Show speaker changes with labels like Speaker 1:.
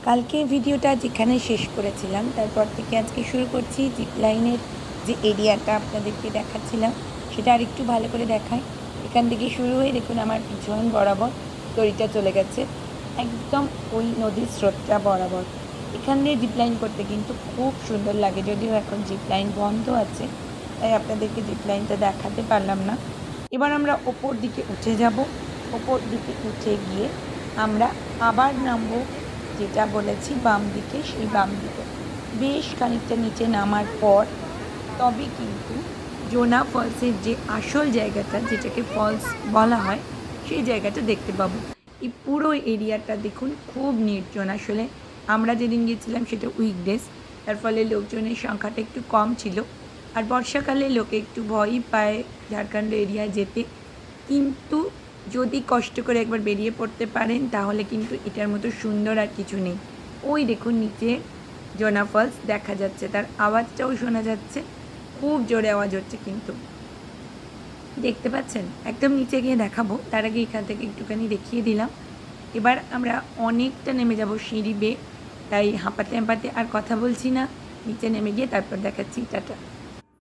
Speaker 1: কালকে ভিডিওটা যেখানে শেষ করেছিলাম তারপর থেকে আজকে শুরু করছি জিপ লাইনের যে এরিয়াটা আপনাদেরকে দেখাচ্ছিলাম সেটা আর একটু ভালো করে দেখাই। এখান থেকে শুরু হয়ে দেখুন আমার পিছন বরাবর দড়িটা চলে গেছে একদম ওই নদীর স্রোতটা বরাবর। এখান দিয়ে জিপ লাইন করতে কিন্তু খুব সুন্দর লাগে, যদিও এখন জিপ লাইন বন্ধ আছে তাই আপনাদেরকে জিপ লাইনটা দেখাতে পারলাম না। এবার আমরা ওপর দিকে উঠে যাব। ওপর দিকে উঠে গিয়ে আমরা আবার নামবো, যেটা বলেছি বাম দিকে, সেই বাম দিকে বেশ খানিকটা নিচে নামার পর তবে কিন্তু জোনা ফলসের যে আসল জায়গাটা, যেটাকে ফলস বলা হয়, সেই জায়গাটা দেখতে পাবো। এই পুরো এরিয়াটা দেখুন খুব নির্জন। আসলে আমরা যেদিন গিয়েছিলাম সেটা উইকডেজ, তার ফলে লোকজনের সংখ্যাটা একটু কম ছিল। আর বর্ষাকালে লোকে একটু ভয়ই পায় ঝাড়খণ্ড এরিয়ায় যেতে, কিন্তু যদি কষ্ট করে একবার বেরিয়ে পড়তে পারেন তাহলে কিন্তু এটার মতো সুন্দর আর কিছু নেই। ওই দেখুন নিচে জোনা ফলস দেখা যাচ্ছে, তার আওয়াজটাও শোনা যাচ্ছে, খুব জোরে আওয়াজ হচ্ছে কিন্তু দেখতে পাচ্ছেন। একদম নিচে গিয়ে দেখাবো, তার আগে এখান থেকে একটুখানি দেখিয়ে দিলাম। এবার আমরা অনেকটা নেমে যাব সিঁড়ি বেয়ে, তাই হাঁপাতে হাঁপাতে আর কথা বলছি না, নিচে নেমে গিয়ে তারপর দেখাচ্ছি। টাটা।